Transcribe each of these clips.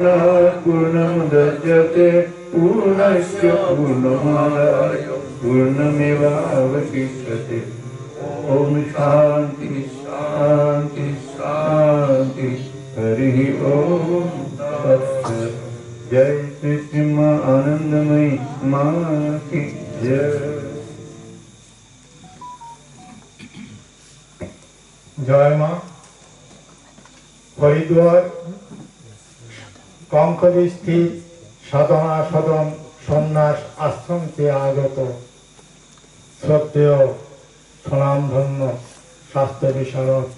पूर्णमुदच्यते पूर्णस्य पूर्णमादाय पूर्णमेवावशिष्यते। ओम शांति शांति शांति। हरि ओम तत्सत्। जय श्री श्रीमा आनंदमयी माँ की जय। जय माँ। हरिद्वार कंकरी स्थित साधना सदन सन्यास आश्रम से आगत श्रद्धेय स्वनामधन्य शास्त्र विशारद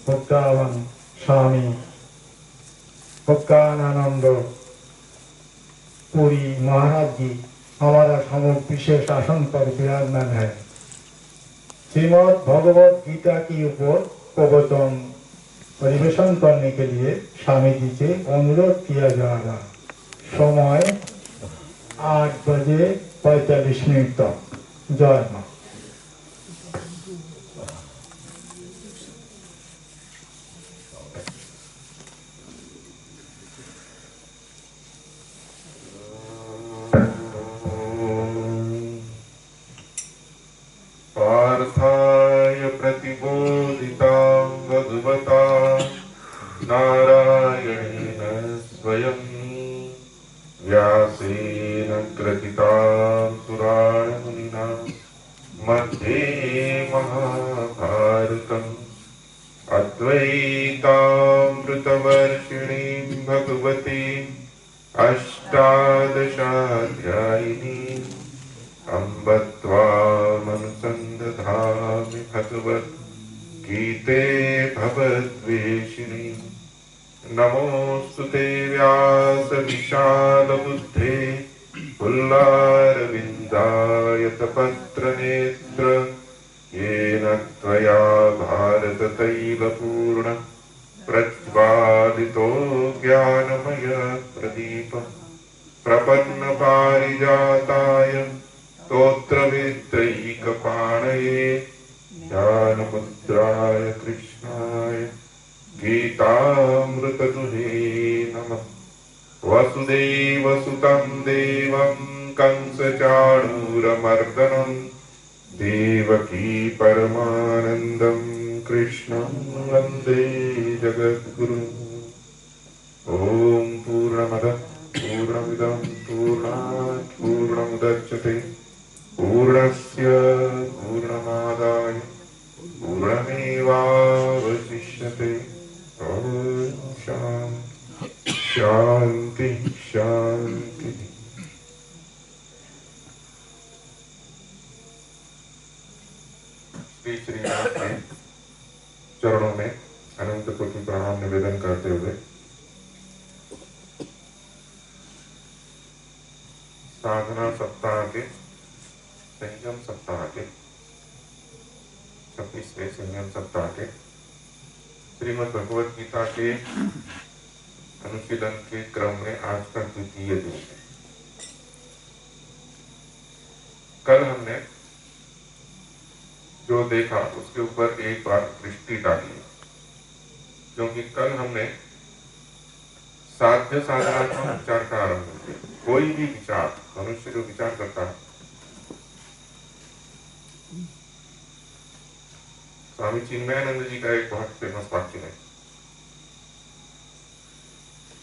भक्तावान स्वामी भक्तानंद पुरी महाराज जी हमारा समूह विशेष आसन पर विराजमान है। श्रीमद् भगवत गीता के ऊपर प्रवचन परिवेशन करने के लिए स्वामी जी से अनुरोध किया जा रहा। समय 8:45 तक। जय मां। पार्थाय प्रतिबोधितां भगवता नारायणेन स्वयं व्यासेन ग्रथितां पुराणमुनिना मध्ये महाभारतम् अद्वैतामृतवर्षिणीं भगवतीं अष्टादशाध्यायिनीं अम्ब त्वामनुसन्दधामि भगवद्गीते भवद्वेषिणीं। नमोऽस्तु ते व्यासविशालबुद्धे पुल्लारविन्दायतपत्रनेत्र येन त्वया भारततैलपूर्ण प्रज्वालितो ज्ञानमयप्रदीपः प्रपन्नपारिजाताय स्तोत्रवेत्रैकपाणये ज्ञानमुद्राय कृष्णाय गीतामृतदुहे नमः। वसुदेवसुतं देवं कंसचाणूरमर्दनं देवकी परमानन्दं कृष्णं वन्दे जगद्गुरुम्। ॐ पूर्णमदः पूर्णमिदं पूर्णात् पूर्णमुदच्यते पूर्णस्य पूर्णमादाय पूर्णमेवावशिष्यते। ॐ शान्ति शान्ति। श्री श्रीनाथ के चरणों में अनंत कोटि प्रणाम निवेदन करते हुए साधना सप्ताह के संयम सप्ताह के 26वें संयम सप्ताह के श्रीमद् भगवत गीता के अनुशीलन के क्रम में आज का द्वितीय दिन है। कल हमने जो देखा उसके ऊपर एक बार दृष्टि डाली, क्योंकि कल हमने साध्य साधनात्मक विचार का आरंभ किया। कोई भी विचार, मनुष्य जो विचार करता है, स्वामी चिन्मयानंद जी का एक बहुत फेमस वाक्य है।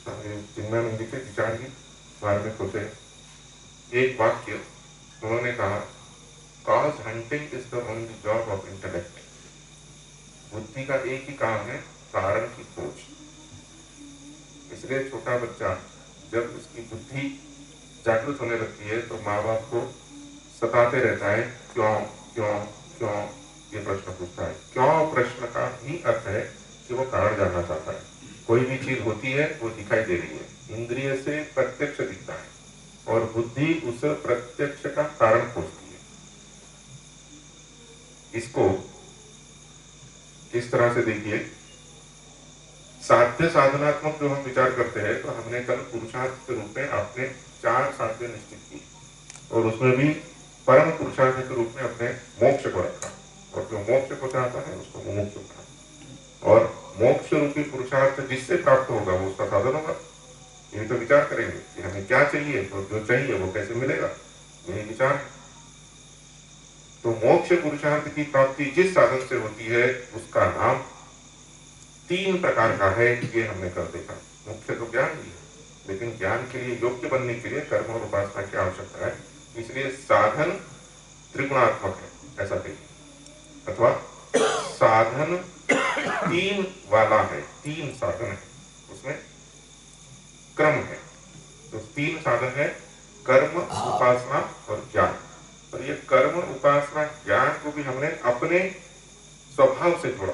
स्वामी चिन्मयानंद जी के विचार ही धार्मिक होते हैं। एक वाक्य उन्होंने कहा, cause hunting is the only job of intellect. बुद्धि का एक ही काम है, कारण की खोज। इसलिए छोटा बच्चा जब उसकी बुद्धि जागृत होने लगती है तो माँ बाप को सताते रहता है, क्यों क्यों क्यों, ये प्रश्न पूछता है। क्यों प्रश्न का ही अर्थ है कि वो कारण जानना चाहता है। कोई भी चीज होती है वो दिखाई दे रही है, इंद्रिय से प्रत्यक्ष दिखता है, और बुद्धि उस प्रत्यक्ष का कारण खोजती है। इसको किस तरह से देखिए, साध्य साधनात्मक जो हम विचार करते हैं, तो हमने कल पुरुषार्थ के रूप में अपने 4 साध्य निश्चित किए, और उसमें भी परम पुरुषार्थ के रूप में अपने मोक्ष को रखा, और जो मोक्ष को चाहता है उसको मुमुक्ष कहा। और मोक्ष रूपी पुरुषार्थ जिससे प्राप्त होगा वो उसका साधन होगा। ये तो विचार करेंगे कि हमें क्या चाहिए, तो जो चाहिए वो कैसे मिलेगा, यही विचार है। तो मोक्ष पुरुषार्थ की प्राप्ति जिस साधन से होती है उसका नाम 3 प्रकार का है, ये हमने कल देखा। मुख्य तो ज्ञान ही है, लेकिन ज्ञान के लिए योग्य बनने के लिए कर्म और उपासना की आवश्यकता है। इसलिए साधन त्रिगुणात्मक है ऐसा कहिए, अथवा साधन 3 वाला है, 3 साधन है, उसमें क्रम है। तो 3 साधन है, कर्म, उपासना और ज्ञान। और ये कर्म, उपासना, ज्ञान को भी हमने अपने स्वभाव से जोड़ा।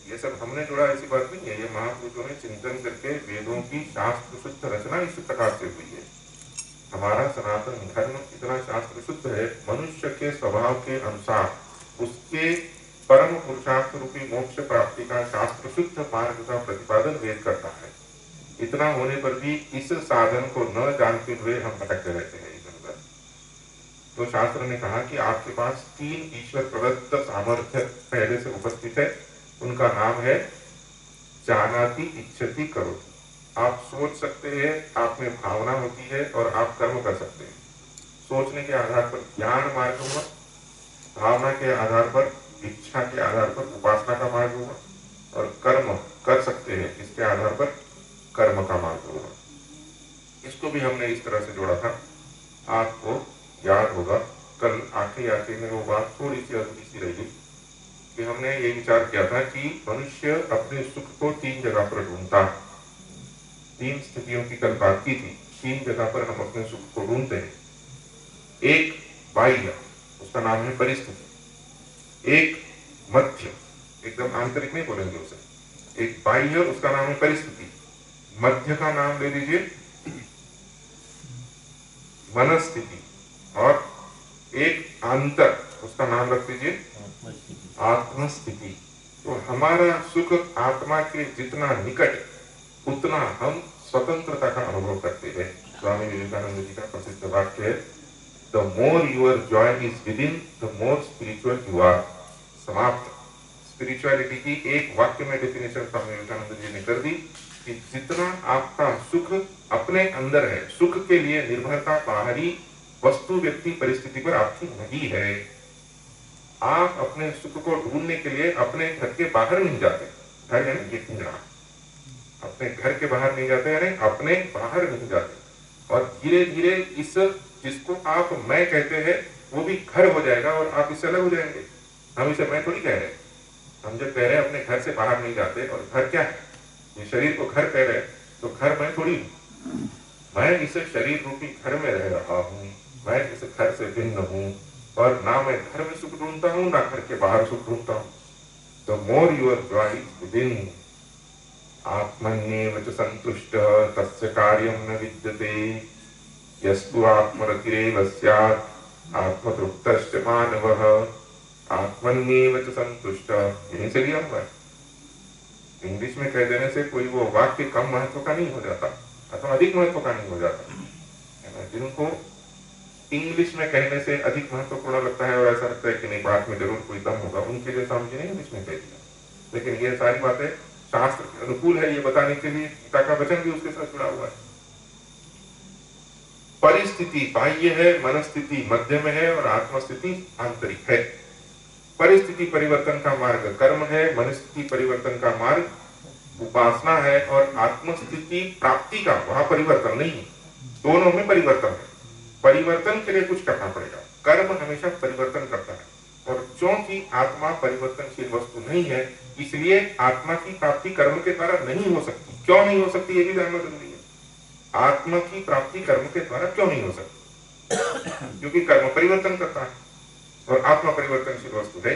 ये सब हमने जोड़ा ऐसी बात नहीं है, ये महापुरुषों ने चिंतन करके वेदों की शास्त्र शुद्ध रचना इस प्रकार से हुई है। हमारा सनातन धर्म इतना शास्त्र शुद्ध है, मनुष्य के स्वभाव के अनुसार उसके परम पुरुषार्थ रूपी मोक्ष प्राप्ति का शास्त्र शुद्ध मार्ग का प्रतिपादन वेद करता है। इतना होने पर भी इस साधन को न जानते हुए हम भटकते रहते हैं इधर उधर। तो शास्त्र ने कहा कि आपके पास 3 ईश्वर प्रदत्त सामर्थ्य पहले से उपस्थित है, उनका नाम है जानाति इच्छति करोति। आप सोच सकते हैं, आप में भावना होती है और आप कर्म कर सकते हैं। सोचने के आधार पर ज्ञान मार्ग हुआ, भावना के आधार पर, इच्छा के आधार पर उपासना का मार्ग हुआ, और कर्म कर सकते हैं इसके आधार पर कर्म का मार्ग हुआ। इसको भी हमने इस तरह से जोड़ा था, आपको याद होगा। कल आखिरी में वो बात थोड़ी सी अधूरी सी रही कि हमने ये विचार किया था कि मनुष्य अपने सुख को 3 जगह पर ढूंढता है। 3 स्थितियों की कल बात की थी, 3 जगह पर हम अपने सुख को ढूंढते हैं। एक बाह्य, उसका नाम है परिस्थिति। एक मध्य, एकदम आंतरिक नहीं बोलेंगे उसे, एक बाह्य उसका नाम है परिस्थिति। मध्य का नाम ले लीजिए मनस्थिति, और एक आंतर उसका नाम रख दीजिए आत्मस्थिति। तो हमारा सुख आत्मा के जितना निकट उतना हम स्वतंत्रता का अनुभव करते हैं। स्वामी विवेकानंद जी का प्रसिद्ध वाक्य है, the more your joy is within, the more spiritual you are. समाप्त। स्पिरिचुअलिटी की एक वाक्य में डेफिनेशन स्वामी विवेकानंद जी ने कर दी कि जितना आपका सुख अपने अंदर है, सुख के लिए निर्भरता बाहरी वस्तु, व्यक्ति, परिस्थिति पर आपकी नहीं है। आप अपने सुख को ढूंढने के लिए अपने घर के बाहर नहीं जाते। घर है ना ये पिंजरा, अपने घर के बाहर नहीं जाते, यानी अपने बाहर नहीं जाते। और धीरे धीरे इस जिसको आप मैं कहते हैं वो भी घर हो जाएगा और आप इससे अलग हो जाएंगे। हम इसे मैं थोड़ी कह रहे हैं, हम जब कह रहे हैं अपने घर से बाहर नहीं जाते, और घर क्या है, ये शरीर को घर कह रहे हैं, तो घर मैं थोड़ी हूँ। मैं इस शरीर रूपी घर में रह रहा हूँ, मैं इस घर से भिन्न हूँ, और ना मैं घर में सुख ढूंढता हूँ ना घर के बाहर सुख ढूंढता हूँ। तो मोर यूर जॉय विदिन, आत्मन्येव च संतुष्टः तस्य कार्यं न विद्यते, यस्तु आत्मरतिरेव स्यात् आत्मतृप्तश्च मानवः, आत्मन्येव च संतुष्टः, यहीं से लिया हुआ है। इंग्लिश में कह देने से कोई वो वाक्य कम महत्व का नहीं हो जाता अथवा अधिक महत्व का नहीं हो जाता। जिनको इंग्लिश में कहने से अधिक महत्वपूर्ण लगता है और ऐसा लगता है कि नहीं बात में जरूर कोई दम होगा, उनके लिए स्वामी जी ने इंग्लिश में कह दिया। लेकिन ये सारी बातें शास्त्र के अनुकूल है, ये बताने के लिए गीता का वचन भी उसके साथ जुड़ा हुआ है। परिस्थिति बाह्य है, मनस्थिति मध्य में है, और आत्मस्थिति आंतरिक है। परिस्थिति परिवर्तन का मार्ग कर्म है, मनस्थिति परिवर्तन का मार्ग उपासना है, और आत्मस्थिति प्राप्ति का वहां परिवर्तन नहीं है, दोनों में परिवर्तन है। परिवर्तन के लिए कुछ करना पड़ेगा। कर्म हमेशा परिवर्तन करता है, और क्योंकि आत्मा परिवर्तनशील वस्तु नहीं है, इसलिए आत्मा की प्राप्ति कर्म के द्वारा नहीं हो सकती। क्यों नहीं हो सकती ये भी जानना जरूरी है। आत्मा की प्राप्ति कर्म के द्वारा क्यों नहीं हो सकती? क्योंकि कर्म परिवर्तन करता है और आत्मा परिवर्तनशील वस्तु है।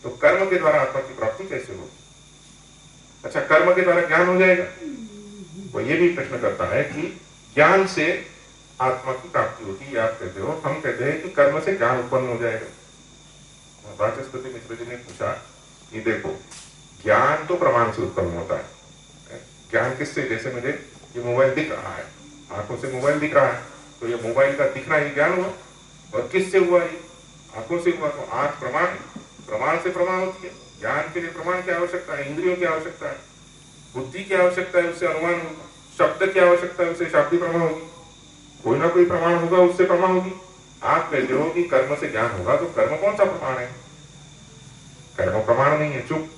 तो कर्म के द्वारा आत्मा की प्राप्ति कैसे होगी? अच्छा, कर्म के द्वारा ज्ञान हो जाएगा? वो ये भी प्रश्न करता है कि ज्ञान से आत्मा की प्राप्ति होती है, आप कहते हो, हम कहते हैं कि कर्म से ज्ञान उत्पन्न हो जाएगा। वाचस्पति मिश्र जी ने पूछा कि देखो, ज्ञान तो प्रमाण से उत्पन्न होता है। ज्ञान किससे? जैसे मुझे ये मोबाइल दिख रहा है, आंखों से मोबाइल दिख रहा है, तो ये मोबाइल का दिखना ही ज्ञान हुआ। और किससे हुआ? ये आंखों से हुआ। तो आंख प्रमाण, प्रमाण से प्रमाण होती है। ज्ञान के लिए प्रमाण की आवश्यकता है, इंद्रियों की आवश्यकता है, बुद्धि की आवश्यकता है, उससे अनुमान होगा। शब्द की आवश्यकता है उसे शाब्दिक प्रमा होगी, कोई ना कोई प्रमाण होगा उससे प्रमा होगी। आप कहते हो कि कर्म से ज्ञान होगा, तो कर्म कौन सा प्रमाण है? कर्म प्रमाण नहीं है, चुप।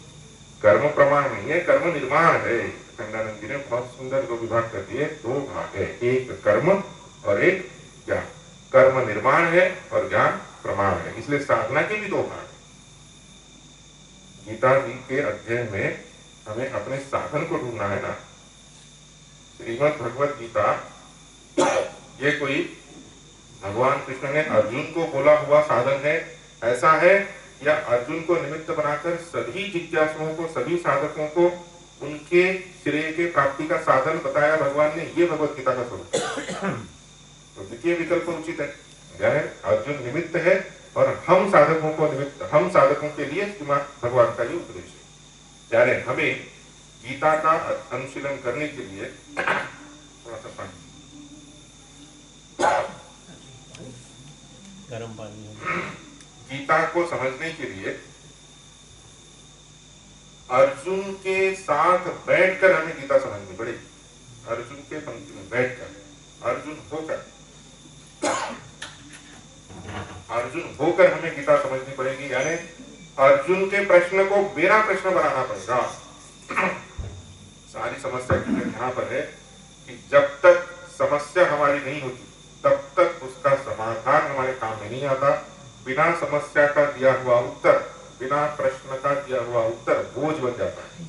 कर्म प्रमाण नहीं है, कर्म निर्माण है। खंडानंद जी ने बहुत सुंदर दो विभाग कर दिए, दो भाग है, एक कर्म और एक ज्ञान। कर्म निर्माण है और ज्ञान प्रमाण है, इसलिए साधना के भी दो भाग है। गीता जी के अध्ययन में हमें अपने साधन को ढूंढना है ना। श्रीमद् भगवत गीता ये कोई भगवान कृष्ण ने अर्जुन को बोला हुआ साधन है ऐसा है, या अर्जुन को निमित्त बनाकर सभी जिज्ञासुओं को, सभी साधकों को उनके श्रेय के प्राप्ति का साधन बताया भगवान ने, ये भगवत गीता का स्वरूप है। तो द्वितीय विकल्प उचित है, क्या है? अर्जुन निमित्त है और हम साधकों को निमित्त, हम साधकों के लिए भगवान का ये उपदेश है। यानी हमें गीता का अनुशीलन करने के लिए थोड़ा सा पानी, गर्म पानी, गीता को समझने के लिए अर्जुन के साथ बैठकर हमें गीता समझनी पड़ेगी। अर्जुन के पंक्ति में बैठकर, अर्जुन होकर हमें गीता समझनी पड़ेगी। यानी अर्जुन के प्रश्न को मेरा प्रश्न बनाना पड़ेगा। सारी समस्या यहाँ पर है कि जब तक समस्या हमारी नहीं होती तब तक उसका समाधान हमारे काम में नहीं आता। बिना समस्या का दिया हुआ उत्तर, बिना प्रश्न का दिया हुआ उत्तर बोझ बन जाता है।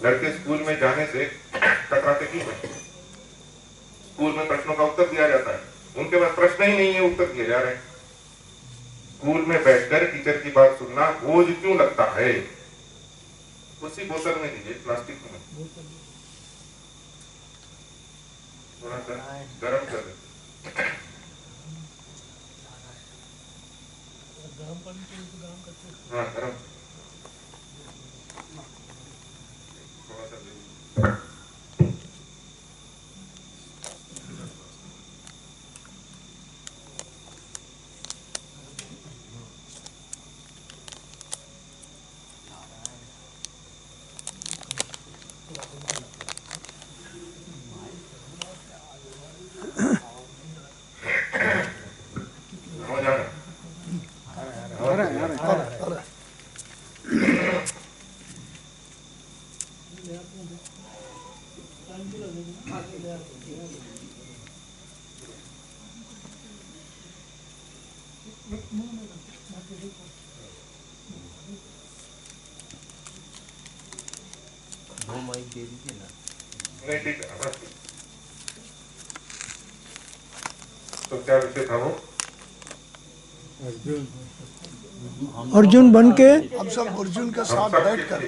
लड़के स्कूल में जाने से कतराते क्यों हैं? स्कूल में प्रश्नों का उत्तर दिया जाता है, उनके पास प्रश्न ही नहीं है, उत्तर दिए जा रहे हैं। स्कूल में बैठकर टीचर की बात सुनना बोझ क्यों लगता है? उसी बोतल में दीजिए, प्लास्टिक में थोड़ा सा गर्म कर देते, हाँ गर्म, थोड़ा सा दो माइक दे दीजिए ना। नहीं, ठीक है। तो क्या विषय था वो? अर्जुन बन के हम सब अर्जुन के साथ बैठकर,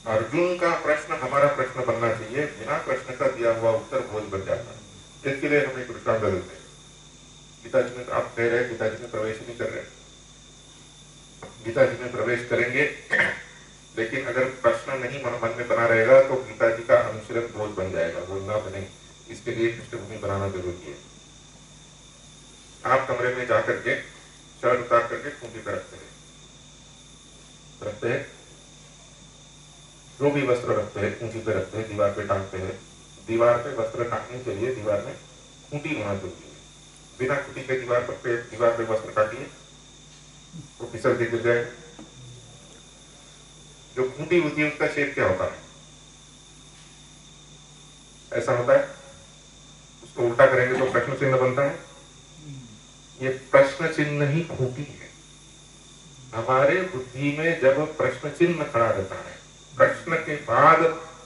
अर्जुन का प्रश्न हमारा प्रश्न बनना चाहिए, बिना प्रश्न का दिया हुआ उत्तर बोझ बन जाता है। इसके लिए हम एक दृष्टांत देते हैं। गीता जी में आप कह रहे हैं गीता जी में प्रवेश नहीं कर रहे, गीता जी में प्रवेश करेंगे, लेकिन अगर प्रश्न नहीं मन में बना रहेगा तो गीता जी का अनुशीलन बोझ बन जाएगा, बोझ ना बने। इसके लिए पृष्ठभूमि बनाना जरूरी है। आप कमरे में जाकर के शर्ट उतार करके खूंटी पे रखते हैं, जो भी वस्त्र रखते हैं खूंटी पे रखते हैं, दीवार पे टांगते हैं। दीवार पे वस्त्र टांगने के लिए दीवार में खूंटी होना जरूरी है। बिना खूंटी के दीवार पे वस्त्र टांगिए वो फिसल के गिर जाएगा। जो खूंटी होती है उसका शेप क्या होता है? ऐसा होता है। उसको उल्टा करेंगे तो प्रश्न चिन्ह बनता है। ये प्रश्न चिन्ह ही खूंटी है। हमारे बुद्धि में जब प्रश्न चिन्ह खड़ा रहता है, प्रश्न के बाद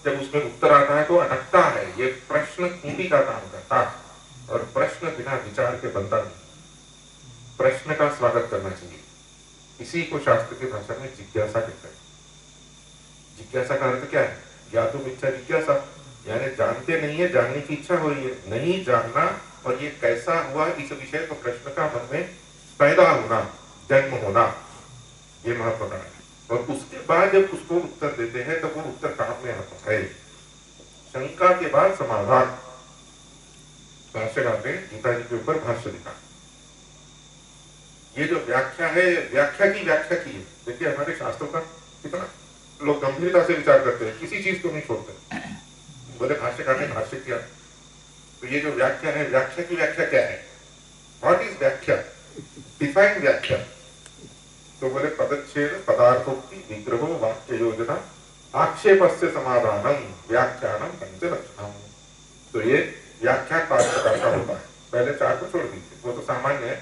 जब उसमें उत्तर आता है तो अटकता है। ये प्रश्न खूंटी का काम करता है, और प्रश्न बिना विचार के बनता नहीं। प्रश्न का स्वागत करना चाहिए। इसी को शास्त्र की भाषा में जिज्ञासा कहते हैं। जिज्ञासा का अर्थ क्या है? ज्ञातुम इच्छा जिज्ञासा, यानी जानते नहीं है, जानने की इच्छा हो रही है। नहीं जानना और ये कैसा हुआ इस विषय को प्रश्न का मन में पैदा होना, जन्म होना, ये महत्व है। और उसके बाद जब उसको उत्तर देते हैं तो वो उत्तर काम में आता है। शंका के बाद समाधान। भाष्यकार ने गीता जी के ऊपर भाष्य लिखा। ये जो व्याख्या है, व्याख्या की की है। देखिए हमारे शास्त्रों का कितना लोग गंभीरता से विचार करते हैं, किसी चीज को नहीं छोड़ते। बोले भाष्यकार ने भाष्य किया, तो ये जो व्याख्या है, व्याख्या की व्याख्या क्या है? व्हाट इज व्याख्या? डिफाइन व्याख्या। तो बोले पदच्छेद पदार्थोक्ति विग्रहो वाक्य योजना आक्षेपस्य समाधानम व्याख्यानम पंचलक्षणम। तो ये व्याख्या 5 प्रकार का होता है। पहले 4 को छोड़ दीजिए, वो तो सामान्य है।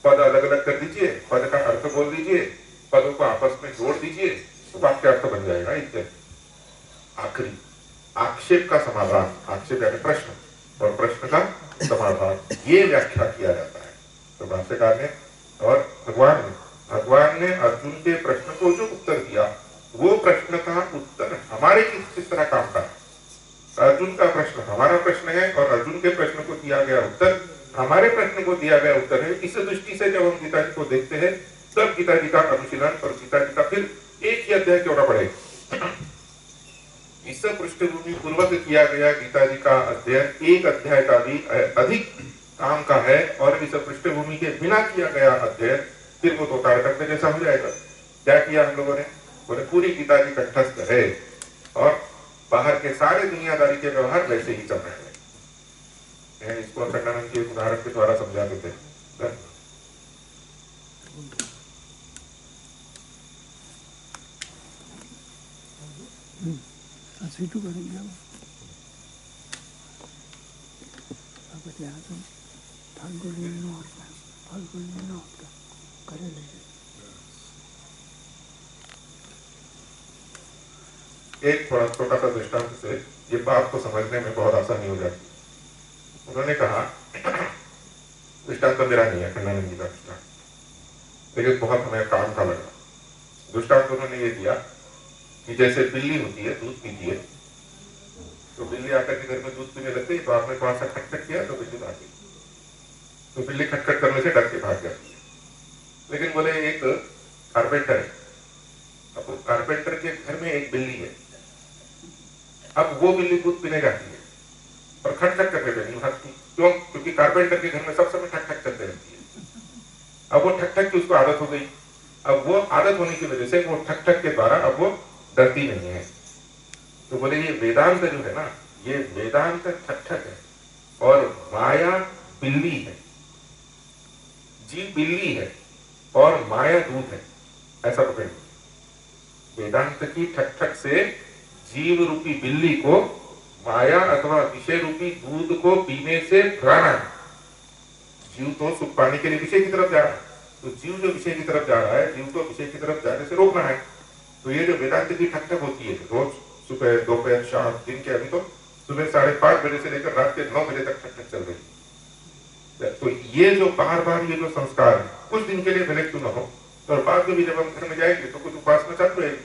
पद अलग अलग कर दीजिए, पद का अर्थ बोल दीजिए, पदों को आपस में जोड़ दीजिए, तो वाक्य अर्थ बन जाएगा इत्यादि। आखिरी आक्षेप का समाधान, आक्षेप यानी प्रश्न, और प्रश्न का समाधान, ये व्याख्या किया जाता है। तो भाष्यकार ने और भगवान ने अर्जुन के प्रश्न को जो उत्तर दिया, वो प्रश्न का उत्तर हमारे किस तरह काम का है। अर्जुन का प्रश्न हमारा प्रश्न है और अर्जुन के प्रश्न को दिया गया उत्तर हमारे प्रश्न को दिया गया उत्तर है। इस दृष्टि से जब हम गीता जी को देखते हैं, तब गीता जी का अनुशीलन और गीता जी का फिर एक ही अध्याय क्यों ना पढ़े, इस पृष्ठभूमि पूर्वक किया गया गीता जी का अध्ययन एक अध्याय का भी अधिक काम का है, और इस पृष्ठभूमि के बिना किया गया अध्ययन फिर वो तो तारतम्य जैसा हो जाएगा। क्या किया हम लोगों ने? बोले पूरी गीता जी कंठस्थ है और बाहर के सारे दुनियादारी के व्यवहार वैसे ही चल रहे हैं। इसको खंडानंद के उदाहरण के द्वारा समझा देते हैं। एक थोड़ा छोटा सा दृष्टांत से ये बात को समझने में बहुत आसानी हो जाती है। उन्होंने कहा, दृष्टांत तो मेरा नहीं है, खंडानंद जी का दृष्टांत, लेकिन बहुत हमें काम का लगा। दृष्टांत उन्होंने ये दिया कि जैसे बिल्ली होती है, दूध पीती है, तो बिल्ली आकर के घर में दूध पीने लगती है, तो आपने थोड़ा सा खटखट किया तो बिल्ली भाग गई, तो बिल्ली खटखट करने से डर के भाग जाती है। लेकिन बोले एक कारपेंटर है, अब कारपेंटर के घर में एक बिल्ली है, अब वो बिल्ली दूध पीने जाती है और खटखट करने पे नहीं भागती। क्यों? क्योंकि कारपेंटर के घर में सब समय ठक-ठक करते रहती है। अब वो ठक-ठक की उसको आदत हो गई। अब वो आदत होने की वजह से वो ठक-ठक के द्वारा अब वो डरती नहीं है। तो बोले ये वेदांत जो है ना, ये वेदांत ठक-ठक है और माया बिल्ली है, जीव बिल्ली है और माया दूध है, ऐसा पकड़। वेदांत की ठक-ठक से जीव रूपी बिल्ली को माया अथवा विषय रूपी दूध को पीने से डराना है। जीव तो सुख पाने के लिए विषय की तरफ जा रहा है, तो जीव जो विषय की तरफ जा रहा है, जीव को विषय की तरफ जाने से रोकना है। तो ये जो वेदांत की ठक-ठक होती है, रोज सुबह, दोपहर, शाम, दिन के, अभी तो सुबह 5:30 बजे से लेकर रात के 9 बजे तक ठक-ठक चल रही है। तो ये जो बार बार ये जो संस्कार है, कुछ दिन के लिए भले क्यों न हो, और बाद में भी जब हम घर में जाएंगे तो कुछ उपासना चालू है।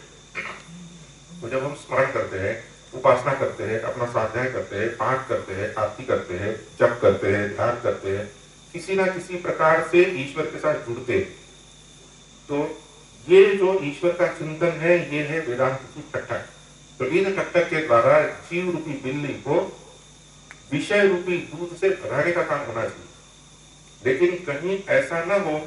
तो जब हम स्मरण करते हैं, उपासना करते हैं, अपना स्वाध्याय करते हैं, पाठ करते हैं, आरती करते हैं, जप करते हैं, ध्यान करते हैं, किसी ना किसी प्रकार से ईश्वर के साथ जुड़ते हैं, तो ये जो ईश्वर का चिंतन है, ये है वेदांत की ठक-ठक। तो इन ठक-ठक के द्वारा जीव रूपी बिल्ली को विषय रूपी दूध से भगाने का काम होना चाहिए। लेकिन कहीं ऐसा न हो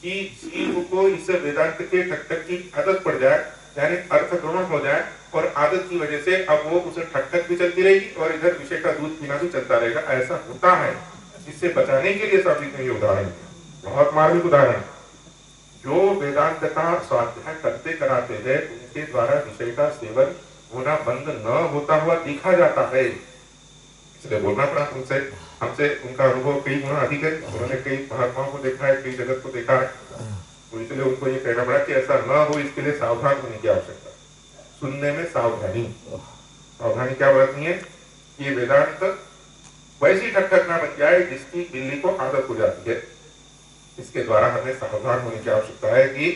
कि जीव को इस वेदांत के ठक-ठक की आदत पड़ जाए, यानी अर्थ ग्रहण हो जाए, और आदत की वजह से अब वो उसे ठक-ठक भी चलती रहेगी और इधर विषय का दूध पीना भी चलता रहेगा। ऐसा होता है, इससे बचाने के लिए साबित नहीं उदाहरण, बहुत मार्मिक उदाहरण। जो वेदांत का स्वाध्याय करते कराते हैं, उनके द्वारा विषय का सेवन होना बंद न होता हुआ देखा जाता है। इसलिए बोलना पड़ा उनसे, हमसे उनका अनुभव कई गुना अधिक है। उन्होंने कई महात्माओं को देखा है, कई जगत को देखा है, तो इसलिए उनको ये कहना पड़ा कि ऐसा न हो, इसके लिए सावधान होने की आवश्यकता। सुनने में सावधानी, सावधानी क्या बरतनी है कि वेदांत वैसी ठक-ठक ना बन जाए जिसकी बिल्ली को आदत हो जाती है। इसके द्वारा हमें सावधान होने की आवश्यकता है कि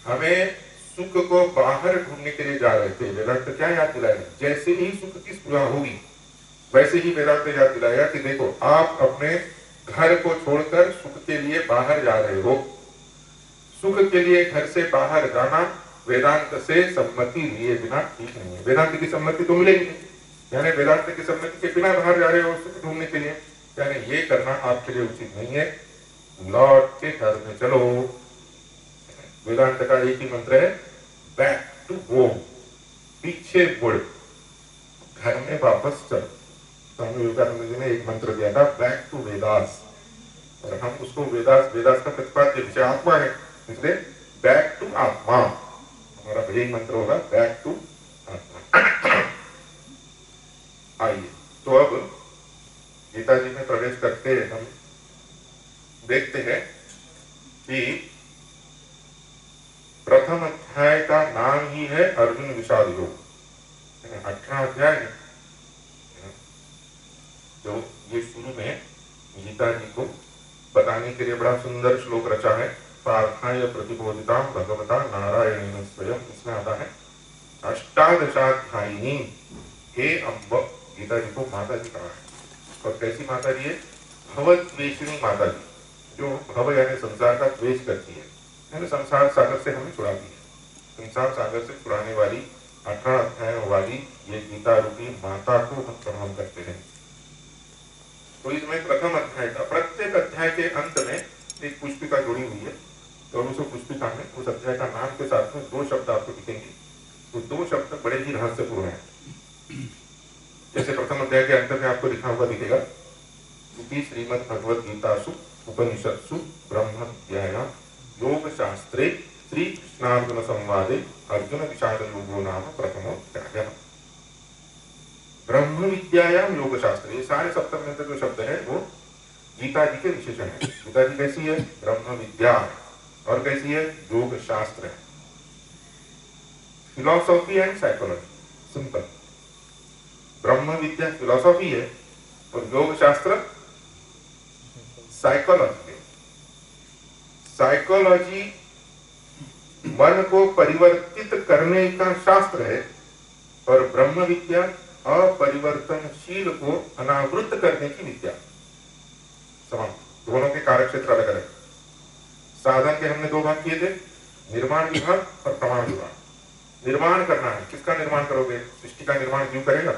हमें सुख को बाहर ढूंढने के लिए जा रहे थे, वेदांत क्या याद दिलाएगा? जैसे ही सुख की स्पृहा होगी, वैसे ही वेदांत याद दिलाएगा कि देखो, आप अपने घर को छोड़कर सुख के लिए बाहर जा रहे हो। सुख के लिए घर से बाहर जाना वेदांत से सम्मति लिए बिना ठीक नहीं है। वेदांत की सम्मति तो मिलेगी नहीं, यानी वेदांत की सम्मति के बिना बाहर जा रहे हो सुख ढूंढने के लिए, यानी ये करना आपके लिए उचित नहीं है। लौट के घर में चलो। वेदांत का एक ही मंत्र है, बैक टू होम, पीछे मुड़। घर में वापस चलो। स्वामी विवेकानंद जी ने एक मंत्र दिया था, बैक टू वेदास, और हम उसको वेदास का प्रतिपाद्य विषय आत्मा है, इसलिए बैक टू आत्मा हमारा यही मंत्र होगा, बैक टू आत्मा। आइए तो अब गीता जी में प्रवेश करते हम देखते हैं कि प्रथम अध्याय का नाम ही है अर्जुन विषाद योग। 18 अध्याय है जो ये शुरू में गीता जी को बताने के लिए बड़ा सुंदर श्लोक रचा है, पार्थाय प्रतिबोधिता भगवता नारायणेन स्वयं। इसमें आता है अष्टादशाध्यायिनी, हे अम्ब, गीता जी को माता जी कहा है। और कैसी माता जी है? भवद्वेषिणी माता जी, जो भव यानी संसार का द्वेष करती है, यानी संसार सागर से हमें छुड़ाती है। संसार सागर से छुड़ाने वाली 18 अध्यायों वाली ये गीता रूपी माता को हम प्रणाम करते हैं। तो इसमें प्रथम अध्याय का, प्रत्येक अध्याय के अंत में एक पुष्पिका जुड़ी हुई है, तो उस पुष्पिका में उस अध्याय का नाम के साथ में 2 शब्द आपको दिखेंगे। तो 2 शब्द बड़े ही रहस्यपूर्ण हैं। जैसे प्रथम अध्याय के अंत में आपको लिखा हुआ दिखेगा, श्रीमद् भगवद गीतासु उपनिषत्सु ब्रह्म विद्यायां योग शास्त्रे श्री कृष्णार्जुन संवादे अर्जुन विषाद योगो नाम प्रथमोऽध्यायः। ब्रह्म विद्यायाम योग शास्त्र, ये सारे सप्तम में जो शब्द है वो गीता जी के विशेषण है। गीता जी कैसी है? ब्रह्म विद्या, और कैसी है? योग शास्त्र है। Philosophy and psychology, simple. Brahma Vidya philosophy है और योग शास्त्र साइकोलॉजी है। साइकोलॉजी मन को परिवर्तित करने का शास्त्र है और ब्रह्म विद्या अपरिवर्तनशील को अनावृत करने की विद्या। समाप्त। दोनों के कार्य क्षेत्र अलग अलग। साधन के हमने 2 भाग किए थे, निर्माण विभाग और प्रमाण विभाग। निर्माण करना है, किसका निर्माण करोगे? सृष्टि का निर्माण जीव करेगा?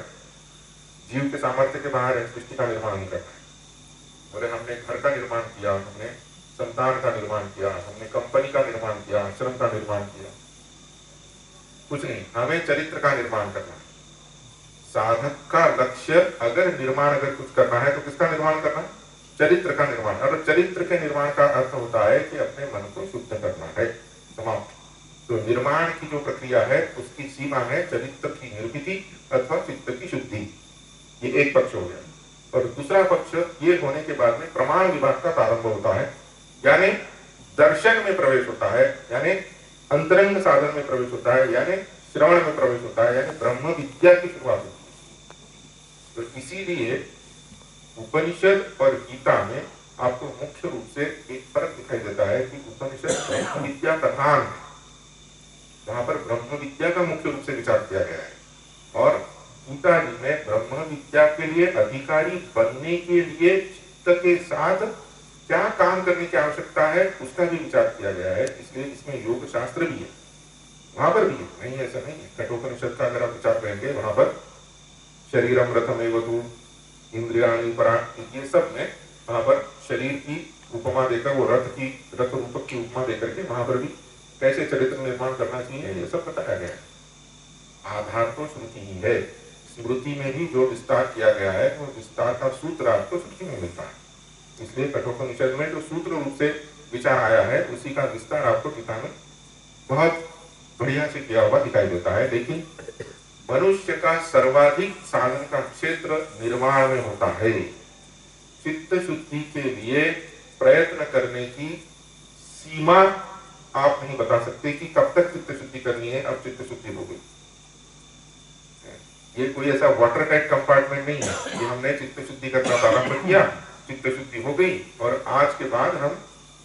जीव के सामर्थ्य के बाहर है, सृष्टि का निर्माण नहीं करना है। बोले हमने घर का निर्माण किया, हमने संतान का निर्माण किया, हमने कंपनी का निर्माण किया, आश्रम का निर्माण किया, कुछ नहीं, हमें चरित्र का निर्माण करना है। साधक का लक्ष्य अगर कुछ करना है तो किसका निर्माण करना है? चरित्र का निर्माण। और चरित्र के निर्माण का अर्थ होता है कि अपने मन को शुद्ध करना है। समाप्त। तो निर्माण की जो प्रक्रिया है उसकी सीमा है चरित्र की निर्मिति अथवा चित्त की शुद्धि। ये एक पक्ष हो गया। और दूसरा पक्ष ये होने के बाद में प्रमाण विभाग का प्रारंभ होता है, यानी दर्शन में प्रवेश होता है, यानी अंतरंग साधन में प्रवेश होता है, यानी श्रवण में प्रवेश होता है, यानी ब्रह्म विद्या की शुरुआत होती है। तो इसीलिए उपनिषद और गीता में आपको मुख्य रूप से एक फर्क दिखाई देता है कि उपनिषद ब्रह्म विद्या प्रधान है, वहां पर ब्रह्म विद्या का मुख्य रूप से विचार किया गया है, और गीता जी में ब्रह्म विद्या के लिए अधिकारी बनने के लिए चित्त के साथ क्या काम करने की आवश्यकता है उसका भी विचार किया गया है। इसलिए इसमें योग शास्त्र भी है, वहां पर भी है, नहीं ऐसा नहीं है। कठोपनिषद का अगर आप विचार करेंगे वहां पर शरीरम रथमेव तु इंद्रियाणि परा, ये सब में वहां पर शरीर की उपमा देकर, वो रथ रूपक की उपमा देकर के वहां पर भी कैसे चरित्र निर्माण करना चाहिए ये सब बताया गया है। आधार तो श्रुति ही है। स्मृति में भी जो विस्तार किया गया है वो विस्तार का सूत्र आपको श्रुति में मिलता है। इसलिए कठोपनिषद में जो सूत्र रूप से विचार आया है उसी का विस्तार आपको गीता में बहुत बढ़िया से किया हुआ दिखाई देता है। लेकिन मनुष्य का सर्वाधिक साधन का क्षेत्र निर्माण में होता है। चित्त शुद्धि के लिए प्रयत्न करने की सीमा आप नहीं बता सकते कि कब तक चित्त शुद्धि करनी है। अब चित्त शुद्धि हो गई, ये कोई ऐसा वाटर टाइट कंपार्टमेंट नहीं है कि हमने चित्त शुद्धि करना प्रारंभ किया, चित्त शुद्धि हो गई और आज के बाद हम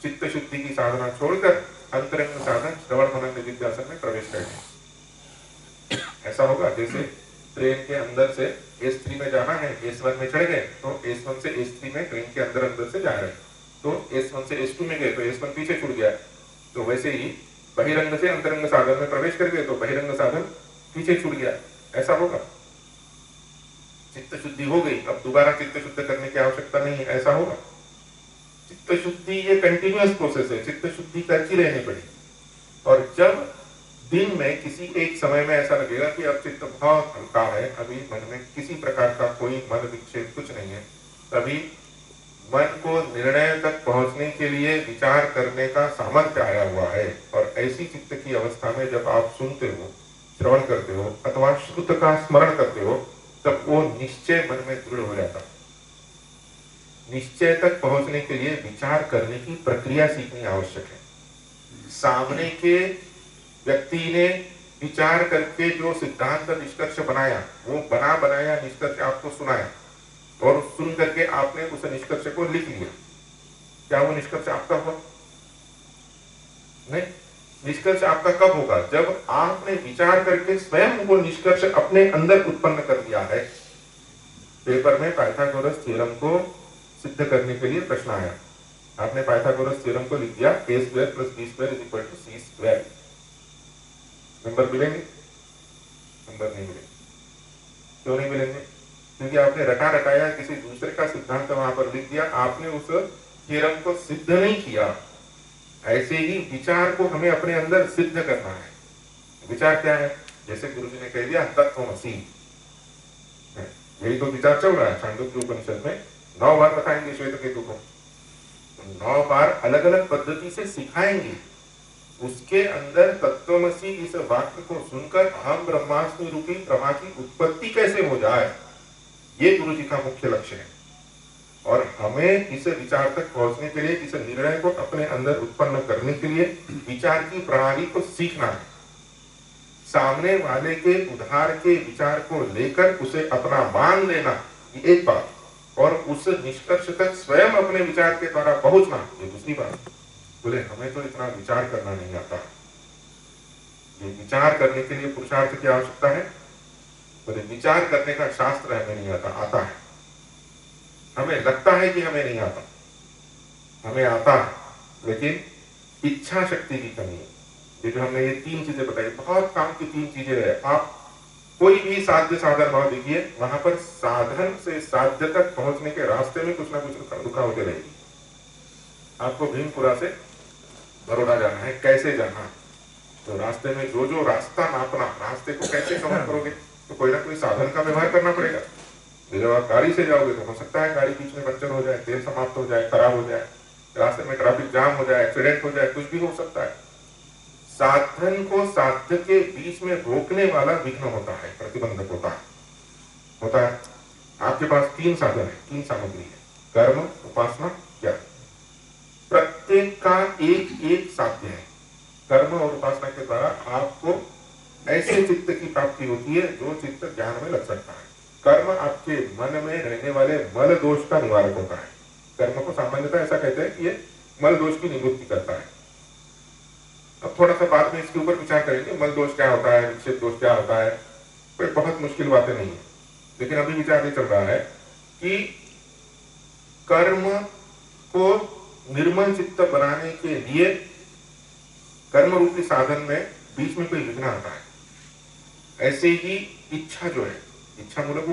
चित्त शुद्धि की साधना छोड़कर अंतरंग साधन श्रवण मनन निधिध्यासन में प्रवेश करेंगे। ऐसा होगा जैसे ट्रेन के अंदर से S3 में जाना है, S1 में चढ़ गए तो S1 से S3 में ट्रेन के अंदर से जा रहे हैं, तो S1 से S2 में गए तो S1 पीछे छूट गया। तो वैसे ही बहिरंग से अंतरंग साधन में प्रवेश कर गए तो बहिरंग साधन पीछे छूट गया। ऐसा होगा। चित्त शुद्धि हो गई, अब दोबारा चित्त शुद्ध करने की आवश्यकता नहीं है, ऐसा होगा। चित्त शुद्धि ये कंटिन्यूअस प्रोसेस है, चित्त शुद्धि करती रहनी पड़ेगी। और जब दिन में किसी एक समय में ऐसा लगेगा कि अब चित्त बहुत हल्का है, अभी मन में किसी प्रकार का कोई मन विक्षेप कुछ नहीं है, तभी मन को निर्णय तक पहुंचने के लिए विचार करने का सामर्थ्य आया हुआ है। और ऐसी चित्त की अवस्था में जब आप सुनते हो, श्रवण करते हो अथवा श्रुत का स्मरण करते हो, तब वो निश्चय मन में दृढ़ हो जाता है। निश्चय तक पहुंचने के लिए विचार करने की प्रक्रिया सीखनी आवश्यक है। सामने के व्यक्ति ने विचार करके जो सिद्धांत निष्कर्ष बनाया, वो बना बनाया निष्कर्ष आपको सुनाया और सुन करके आपने उस निष्कर्ष को लिख लिया। क्या वो निष्कर्ष आपका हुआ? नहीं। निष्कर्ष आपका कब होगा? जब आपने विचार करके स्वयं वो निष्कर्ष अपने अंदर उत्पन्न कर लिया है। पेपर में पाइथागोरस थ्योरम को सिद्ध करने के लिए प्रश्न आया, आपने पाइथागोरस थ्योरम को लिख दिया, a square plus b square is equal to c square. Number मिलेंगे? नंबर नहीं मिलेंगे। क्यों नहीं मिलेंगे? क्योंकि आपने रटा रटाया किसी दूसरे का सिद्धांत वहां पर लिख दिया, आपने उस थ्योरम को सिद्ध नहीं किया। ऐसे ही विचार को हमें अपने अंदर सिद्ध करना है। विचार क्या है? जैसे गुरुजी ने कह दिया तत्त्वमसि, यही तो विचार चल रहा है। छांदोग्य उपनिषद में 9 बार बताएंगे श्वेत केतु को, 9 बार अलग अलग पद्धति से सिखाएंगे। उसके अंदर तत्त्वमसि इस वाक्य को सुनकर अहम ब्रह्मास्मि रूपी प्रमा की उत्पत्ति कैसे हो जाए, ये गुरु जी का मुख्य लक्ष्य है। और हमें इस विचार तक पहुंचने के लिए, इस निर्णय को अपने अंदर उत्पन्न करने के लिए विचार की प्रणाली को सीखना है। सामने वाले के उधार के विचार को लेकर उसे अपना मान लेना, ये एक बात, और उस निष्कर्ष तक स्वयं अपने विचार के द्वारा पहुंचना, ये दूसरी बात। बोले हमें तो इतना विचार करना नहीं आता। ये विचार करने के लिए पुरुषार्थ की आवश्यकता है? बोले विचार करने का शास्त्र हमें नहीं आता। आता है, हमें लगता है कि हमें नहीं आता, हमें आता है, लेकिन इच्छा शक्ति की कमी है। ये जो हमने ये 3 चीजें बताई, बहुत काम की 3 चीजें है। आप कोई भी साध्य साधन भाव देखिए, वहां पर साधन से साध्य तक पहुंचने के रास्ते में कुछ ना कुछ रुकावटें रहेगी। आपको भीमपुरा से बड़ौदा जाना है, कैसे जाना, तो रास्ते में जो जो रास्ता नापना, रास्ते को कैसे कवर करोगे, तो कोई ना कोई साधन का व्यवहार करना पड़ेगा। जब आप गाड़ी से जाओगे तो हो सकता है गाड़ी बीच में पंचर हो जाए, तेल समाप्त हो जाए, खराब हो जाए, रास्ते में ट्रैफिक जाम हो जाए, एक्सीडेंट हो जाए, कुछ भी हो सकता है। साधन को साध्य के बीच में रोकने वाला विघ्न होता है, प्रतिबंधक होता है। आपके पास 3 साधन है, 3 सामग्री है, कर्म, उपासना, ज्ञान। प्रत्येक का एक एक साध्य है। कर्म और उपासना के द्वारा आपको ऐसे चित्त की प्राप्ति होती है जो चित्त ज्ञान में लग सकता है। कर्म आपके मन में रहने वाले मल दोष का निवारक होता है। कर्म को सामान्यतः ऐसा कहते हैं कि ये मल दोष की निवृत्ति करता है। अब थोड़ा सा बाद में इसके ऊपर विचार करेंगे, मल दोष क्या होता है, विक्षेप दोष क्या होता है, कोई बहुत मुश्किल बातें नहीं है। लेकिन अभी विचार ये चल रहा है कि कर्म को निर्मल चित्त बनाने के लिए कर्म रूपी साधन में बीच में कोई विघ्न आता है। ऐसे ही इच्छा जो है, इच्छा मूलक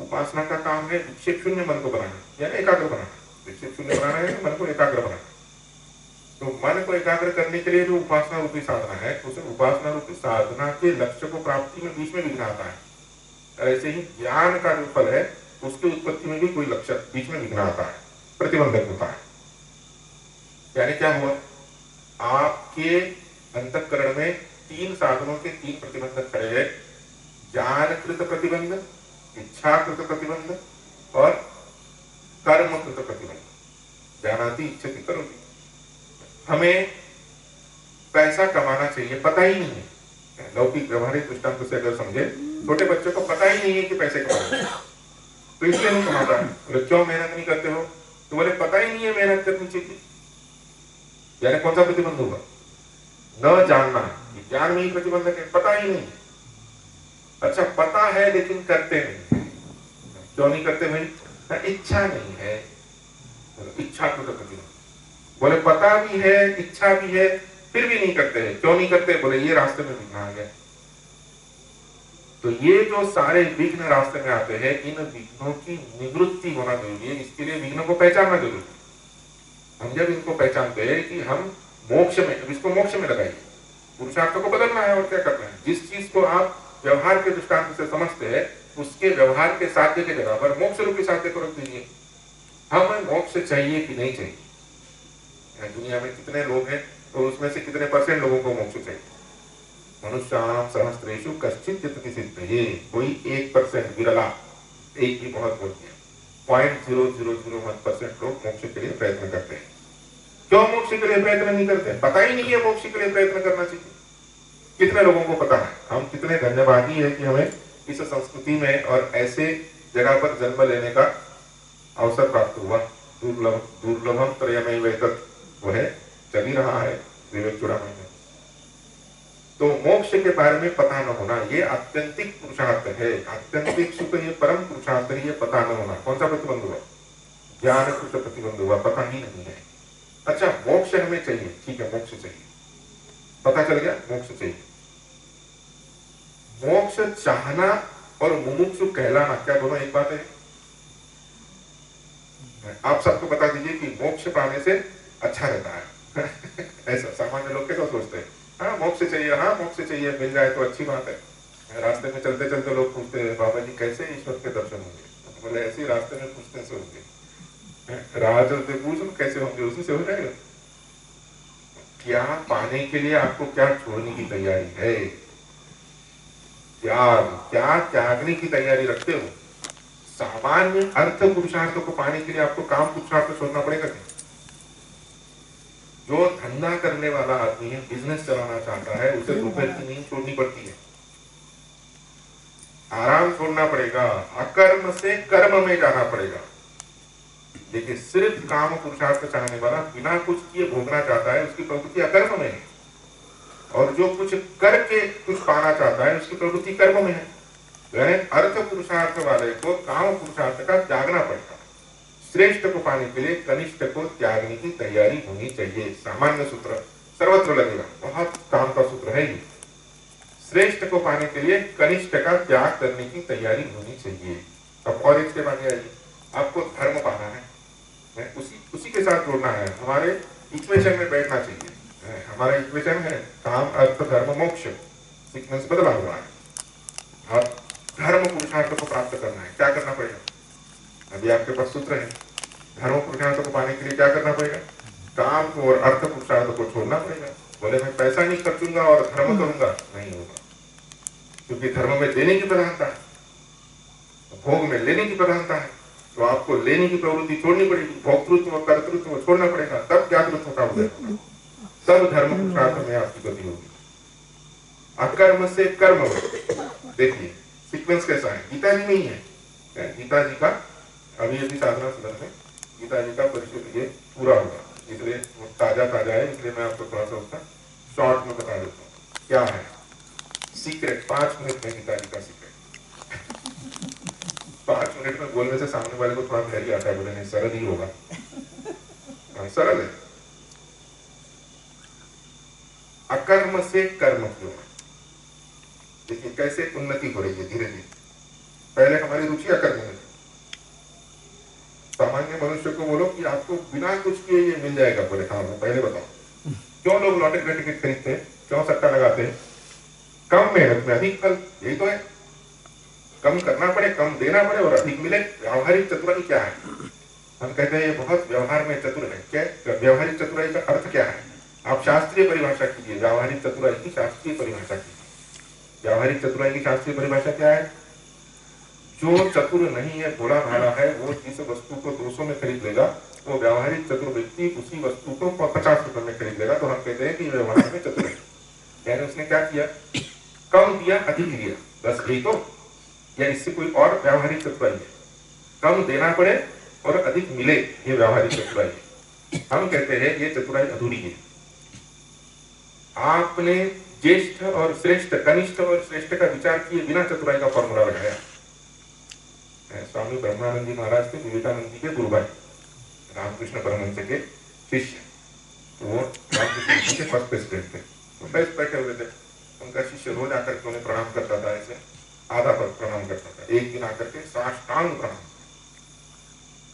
उपासना का काम है विक्षेप शून्य मन को बनाना, यानी एकाग्र बनाना। विक्षेप शून्य बनाना है मन को एकाग्र बनाना। तो मन को एकाग्र करने के लिए जो उपासना रूपी साधना है, उसे उपासना रूपी साधना के लक्ष्य को प्राप्ति में बीच में विघ्न आता है। ऐसे ही ज्ञान का जो फल है, उसकी उत्पत्ति में भी कोई लक्ष्य बीच में विघ्न आता है, प्रतिबंधक होता है। यानी क्या हुआ, आपके अंतःकरण में 3 साधनों के 3 प्रतिबंधक खड़े हैं। ज्ञानकृत प्रतिबंध, इच्छाकृत प्रतिबंध और कर्मकृत प्रतिबंध। ज्ञानाति इच्छति करोति। हमें पैसा कमाना चाहिए, पता ही नहीं है। लौकिक व्यवहारिक दृष्टांत से अगर समझे, छोटे बच्चे को पता ही नहीं है कि पैसे कमाना है, तो इसलिए नहीं कमाता है। बोले क्यों मेहनत नहीं करते हो, तो बोले पता ही नहीं है मेहनत करनी चाहिए। यानी कौन सा प्रतिबंध होगा, न जानना। ज्ञान में ही प्रतिबंधक है, पता ही नहीं। अच्छा पता है लेकिन करते नहीं। क्यों नहीं करते भाई, इच्छा नहीं है। इच्छा को तो प्रतिबंध। बोले पता भी है, इच्छा भी है, फिर भी नहीं करते हैं। क्यों नहीं करते, बोले ये रास्ते में विघ्न आ गया। तो ये जो सारे विघ्न रास्ते में आते हैं, इन विघ्नों की निवृत्ति होना जरूरी है। इसके लिए विघ्नों को पहचानना जरूरी है। हम जब इनको पहचानते हैं कि हम मोक्ष में, अब इसको मोक्ष में लगाइए, पुरुषार्थ को बदलना है और क्या करना है। जिस चीज को आप व्यवहार के दृष्टांत से समझते हैं उसके व्यवहार के साध्य के जगह पर मोक्ष रूपी साध्य को रख दीजिए। हमें मोक्ष चाहिए कि नहीं चाहिए? दुनिया में कितने लोग हैं तो उसमें से कितने % लोगों को मोक्ष चाहिए? मनुष्याणां सहस्रेषु कश्चित् यतति सिद्धये, कोई 1% विरला, एक भी बहुत बोल दिया, 0.0001% लोग मोक्ष के लिए प्रयत्न करते हैं। क्यों मोक्ष के लिए प्रयत्न नहीं करते? पता ही नहीं है मोक्ष के लिए प्रयत्न करना चाहिए। कितने लोगों को पता है? हम कितने धन्यवादी है कि हमें इस संस्कृति में और ऐसे जगह पर जन्म लेने का अवसर प्राप्त हुआ। दुर्लभम त्रयमेव एतत्, वो है, चल ही रहा है विवेक चूड़ामणि में। तो मोक्ष के बारे में पता न होना ये आत्यंतिक पुरुषार्थ है, आत्यंतिक सुख, ये परम पुरुषार्थ है। ये पता न होना कौन सा प्रतिबंध हुआ? ज्ञान कुछ प्रतिबंध हुआ, पता ही नहीं है। अच्छा, मोक्ष हमें चाहिए, ठीक है, मोक्ष चाहिए, पता चल गया मोक्ष चाहिए। मोक्ष चाहना और मुमुक्षु कहलाना क्या दोनों एक बात है? आप सबको बता दीजिए कि मोक्ष पाने से अच्छा रहता है ऐसा सामान्य लोग कैसा सोचते हैं? हाँ मोक्ष चाहिए, हाँ मोक्ष चाहिए, मिल जाए तो अच्छी बात है। रास्ते में चलते चलते लोग पूछते हैं, बाबा जी कैसे ईश्वर के दर्शन होंगे? तो बोले ऐसे ही रास्ते में पूछते से होंगे, राह चलते पूछ कैसे होंगे, उसी से हो जाएगा। क्या पाने के लिए आपको क्या छोड़ने की तैयारी है? क्या त्यागने की तैयारी रखते हो? सामान्य अर्थ पुरुषार्थ को पाने के लिए आपको काम पुरुषार्थ छोड़ना पड़ेगा क्या? जो धंधा करने वाला आदमी है, बिजनेस चलाना चाहता है, उसे दोपहर की नींद छोड़नी पड़ती है, आराम छोड़ना पड़ेगा, अकर्म से कर्म में जाना पड़ेगा। देखिए, सिर्फ काम पुरुषार्थ चाहने वाला बिना कुछ किए भोगना चाहता है, उसकी प्रवृत्ति अकर्म में है। और जो कुछ करके कुछ पाना चाहता है, उसकी प्रवृत्ति कर्म में है। यानी अर्थ पुरुषार्थ वाले को काम पुरुषार्थ का त्यागना पड़ेगा। श्रेष्ठ को पाने के लिए कनिष्ठ को त्यागने की तैयारी होनी चाहिए। सामान्य सूत्र सर्वत्र लगेगा, बहुत काम का सूत्र है ये। श्रेष्ठ को पाने के लिए कनिष्ठ का त्याग करने की तैयारी होनी चाहिए। अब और इसके बाद आइए, आपको धर्म पाना है, उसी के साथ जोड़ना है। हमारे इक्वेशन में बैठना चाहिए। हमारा इक्वेशन है काम अर्थ धर्म मोक्ष, सीक्वेंस बदला हुआ है। और धर्म पुरुषार्थ को प्राप्त करना है, क्या करना पड़ेगा? अभी आपके पास सूत्र है। धर्म पुरुषार्थ को पाने के लिए क्या करना पड़ेगा? काम को और अर्थ पुरुषार्थ को छोड़ना पड़ेगा। बोले मैं पैसा नहीं खर्चूंगा और धर्म करूंगा, नहीं होगा, क्योंकि धर्म में देने की प्रधानता है, भोग में लेने की प्रधानता है। तो आपको लेने की प्रवृत्ति छोड़नी पड़ेगी, भोक्तृत्व कर्तृत्व छोड़ना पड़ेगा, तब ज्ञातृत्व का उदय होगा, तब धर्म पुरुषार्थ में आपकी गति होगी। अकर्म से कर्म हो। देखिए सीक्वेंस कैसा है, गीता जी में ही है। गीता जी का अभी साधना सदन में गीता जी का परिचय ये पूरा होगा, इसलिए ताजा है, इसलिए मैं आपको थोड़ा सा उसका शॉर्ट में बता देता हूँ क्या है सीक्रेट। 5 मिनट में गीता जी का सीक्रेट। 5 मिनट में बोलने से सामने वाले को थोड़ा धैर्य आता है, बोले नहीं सरल ही होगा। सरल है। अकर्म से कर्म क्यों? देखिए कैसे उन्नति हो रही है धीरे धीरे। पहले हमारी रुचि अकर्म में थी। सामान्य मनुष्य को बोलो कि आपको बिना कुछ किए ये मिल जाएगा, बोले हाँ पहले बताओ क्यों लोग लॉटरी का टिकट खरीदते हैं, क्यों सट्टा लगाते हैं? कम मेहनत में अधिक फल, यही तो है। कम करना पड़े, कम देना पड़े और अधिक मिले। व्यावहारिक चतुराई क्या है? हम कहते हैं ये बहुत व्यवहार में चतुर है। क्या व्यावहारिक चतुराई का अर्थ क्या है? आप शास्त्रीय परिभाषा कीजिए, व्यावहारिक चतुराई की शास्त्रीय परिभाषा कीजिए। व्यावहारिक चतुराई की शास्त्रीय परिभाषा क्या है? जो चतुर नहीं है, भोला भाला है, वो जिस वस्तु को 200 में खरीद लेगा, वो व्यावहारिक चतुर व्यक्ति उसी वस्तु को 50 रुपए में खरीद लेगा। तो हम कहते हैं कि व्यवहार में चतुर है। यानी उसने क्या किया? कम दिया अधिक लिया, बस यही तो। या इससे कोई और व्यावहारिक चतुराई है? कम देना पड़े और अधिक मिले, ये व्यावहारिक चतुराई है। हम कहते हैं ये चतुराई अधूरी है। आपने ज्येष्ठ और श्रेष्ठ, कनिष्ठ और श्रेष्ठ का विचार किए बिना चतुराई का फॉर्मूला लगाया। स्वामी ब्रह्मानंद जी महाराज थे विवेकानंद जी के गुरु भाई, रामकृष्ण परमहंस के शिष्य। तो वो रामकृष्ण जी के फर्स्ट प्रेसिडेंट थे। तो बेस्ट बैठे हुए थे। उनका शिष्य रोज आकर के उन्हें प्रणाम करता था, ऐसे आधा पर प्रणाम करता था। एक दिन आकर के साष्टांग प्रणाम।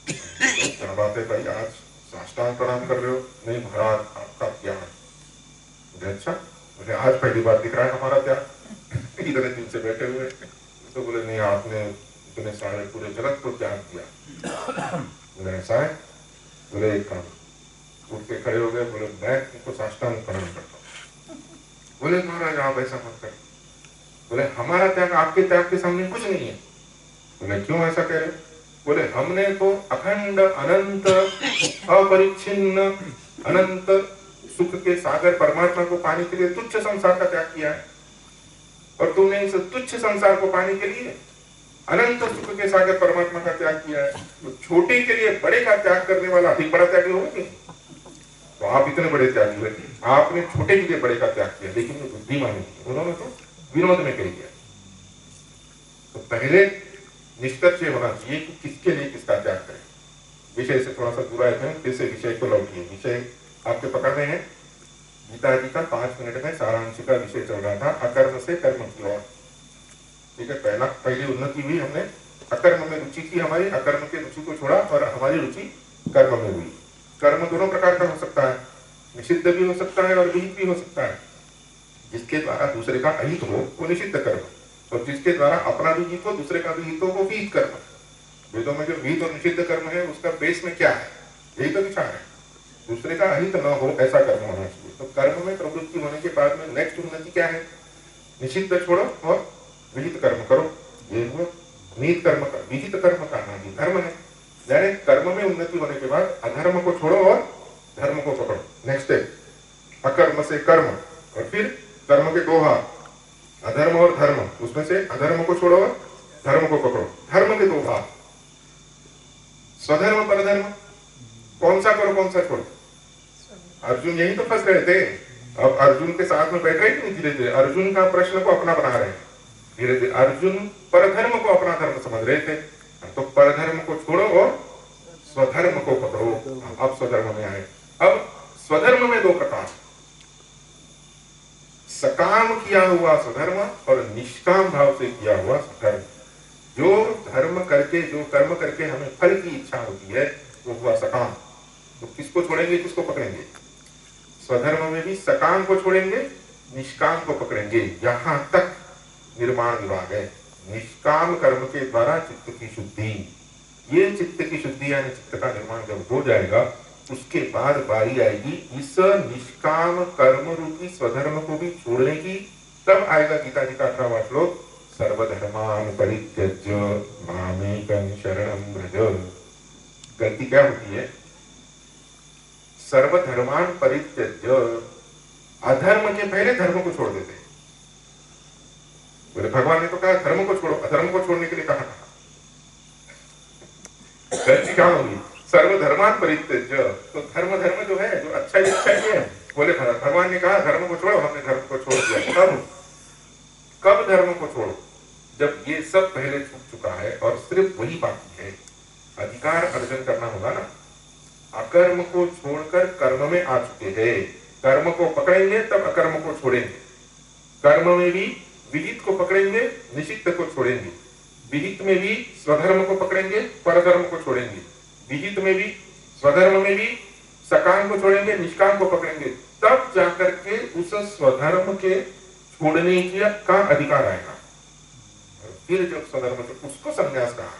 क्या बात है भाई, आज साष्टांग प्रणाम कर रहे हो? नहीं महाराज आपका ज्ञान। अच्छा बोले आज पहली बार दिख रहा है हमारा त्याग, इतने दिन से बैठे हुए। तो बोले नहीं, आपने इतने सारे पूरे जगत को त्याग दिया। बोले ऐसा है? बोले एक काम, उठ के खड़े हो गए, बोले मैं तुमको साष्टांग प्रणाम करता हूँ। बोले महाराज आप ऐसा मत कर। बोले हमारा त्याग आपके त्याग के सामने कुछ नहीं है। बोले क्यों ऐसा कह रहे? बोले हमने तो अखंड अनंत अपरिच्छिन्न अनंत सुख के सागर परमात्मा को पाने के लिए तुच्छ संसार का त्याग किया है, और तुमने इस तुच्छ संसार को पाने के लिए अनंत सुख के सागर परमात्मा का त्याग किया है। तो छोटे के लिए बड़े का त्याग करने वाला अधिक बड़ा त्यागी होगा नहीं? तो आप इतने बड़े त्यागी हुए, आपने छोटे के लिए बड़े का त्याग किया, लेकिन ये बुद्धिमान नहीं, उन्होंने तो विनोद में कह दिया। तो पहले निष्कर्ष होना चाहिए कि किसके लिए किसका त्याग करें। विषय से थोड़ा सा दूर आए थे, फिर से विषय को लौटिए। विषय आपके पकड़ में है, गीता जी का 5 मिनट में सारांश का विषय चल रहा था, अकर्म से कर्म की ओर। ठीक है, पहली उन्नति हुई, हमने अकर्म में रुचि की, हमारी अकर्म की रुचि को छोड़ा और हमारी रुचि कर्म में हुई। कर्म दोनों प्रकार का हो सकता है, निषिद्ध भी हो सकता है और विहित भी हो सकता है। जिसके द्वारा दूसरे का अहित हो वो निषिद्ध कर्म, और जिसके द्वारा अपना भी हित हो दूसरे का भी हित हो वो विहित कर्म। वेदों में जो विहित और निषिद्ध कर्म है उसका बेस में क्या है, यही तो विचार है। दूसरे का अहित न हो ऐसा कर्म होना चाहिए। तो कर्म में प्रवृत्ति होने के बाद में नेक्स्ट उन्नति क्या है? निषिद्ध छोड़ो और विहित कर्म करो। ये हुआ निहित कर्म का, विहित कर्म का नाम ही धर्म है। यानी कर्म में उन्नति होने के बाद अधर्म को छोड़ो और धर्म को पकड़ो। नेक्स्ट स्टेप अकर्म से कर्म, और फिर कर्म के दो हाथ, अधर्म और धर्म, उसमें से अधर्म को छोड़ो और धर्म को पकड़ो। धर्म के दो हाथ, स्वधर्म परधर्म, कौन सा करो कौन सा छोड़ो। अर्जुन यही तो फंस रहे थे। अब अर्जुन के साथ में बैठ रहे कि नहीं, धीरे धीरे अर्जुन का प्रश्न को अपना बना रहे हैं। धीरे धीरे अर्जुन परधर्म को अपना धर्म समझ रहे थे, तो परधर्म को छोड़ो और स्वधर्म को पकड़ो। अब स्वधर्म में आए। अब स्वधर्म में दो प्रकार, सकाम किया हुआ स्वधर्म और निष्काम भाव से किया हुआ स्वधर्म। जो धर्म करके, जो कर्म करके हमें फल की इच्छा होती है वो हुआ सकाम। तो किसको छोड़ेंगे, किसको पकड़ेंगे? स्वधर्म में भी सकाम को छोड़ेंगे, निष्काम को पकड़ेंगे। यहां तक निर्माण विभाग है। निष्काम कर्म के द्वारा चित्त की शुद्धि, ये चित्त की शुद्धि यानी चित्त का निर्माण जब हो जाएगा उसके बाद बारी आएगी इस निष्काम कर्म रूपी स्वधर्म को भी छोड़ने की। तब आएगा गीता जी का 18वां श्लोक, सर्वधर्मान परित्यज्य मामेकं शरणं व्रज। गलती क्या होती है? सर्वधर्मान परित्यज्य, अधर्म के पहले धर्म को छोड़ देते हैं। बोले भगवान ने तो कहा धर्म को छोड़ो, अधर्म को छोड़ने के लिए कहा था। गलती क्या होगी? सर्वधर्मान परित्यज्य, तो धर्म जो है, जो अच्छा ही अच्छा ही है। बोले भगवान ने कहा धर्म को छोड़ो, हमने धर्म को छोड़ दिया। कब धर्म को छोड़ो? जब ये सब पहले छूट चुका है और सिर्फ वही बाकी है। अधिकार अर्जन करना होगा ना। अकर्म को छोड़कर कर्म में आ चुके हैं, कर्म को पकड़ेंगे तब अकर्म को छोड़ेंगे। कर्म में भी विहित को पकड़ेंगे, निषिद्ध को छोड़ेंगे। विहित में भी स्वधर्म को पकड़ेंगे, परधर्म को छोड़ेंगे। विहित में भी स्वधर्म में भी सकाम को छोड़ेंगे, निष्काम को पकड़ेंगे। तब जाकर के उस स्वधर्म के छोड़ने का अधिकार आएगा। और फिर जब स्वधर्म से उसको संन्यास कहा,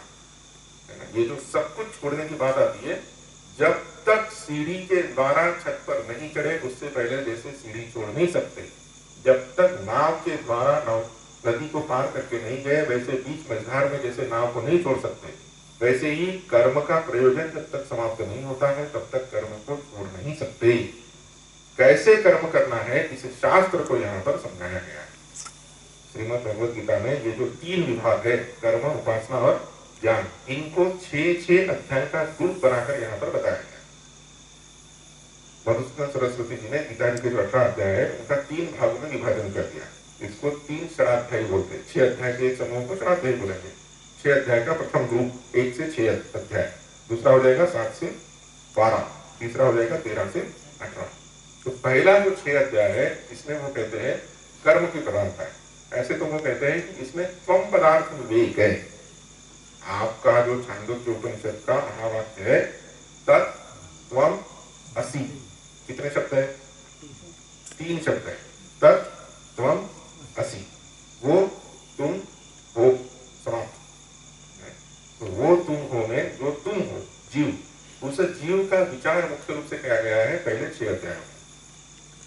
ये जो सब कुछ छोड़ने की बात आती है, जब तक सीढ़ी के द्वारा छत पर नहीं चढ़े उससे पहले जैसे सीढ़ी छोड़ नहीं सकते, जब तक नाव के द्वारा नदी को पार करके नहीं गए, वैसे बीच मझधार में जैसे नाव को नहीं छोड़ सकते, वैसे ही कर्म का प्रयोजन जब तक समाप्त नहीं होता है तब तक कर्म को छोड़ नहीं सकते। कैसे कर्म करना है इस शास्त्र को यहाँ पर समझाया गया है। श्रीमद् भगवद गीता में ये जो 3 विभाग है, कर्म, उपासना और ज्ञान, इनको 6 अध्याय का ग्रुप बनाकर यहाँ पर बताया गया। मधुसूदन सरस्वती जी ने गीता जी के जो 18 अध्याय है उनका 3 भागों में विभाजन कर दिया। इसको 3 षडाध्यायी बोलते हैं। 6 अध्याय के एक समूह को षडाध्यायी बोलेंगे। 6 अध्याय का प्रथम ग्रुप 1 से 6 अध्याय, दूसरा हो जाएगा 7 से 12, तीसरा हो जाएगा 13 से 18। तो पहला जो 6 अध्याय है इसमें वो कहते हैं कर्म की प्रधानता है। ऐसे तो वो कहते हैं कि इसमें त्वम पदार्थ विवेक है। आपका जो छांदोग्य उपनिषद का महावाक्य है तत् त्वम असि, कितने शब्द है? 3 शब्द है। तत् त्वम असि, वो तुम हो, समाप्त। तो वो तुम हो में जो तुम हो जीव, उस जीव का विचार मुख्य रूप से किया गया है पहले 6 अध्यायों में।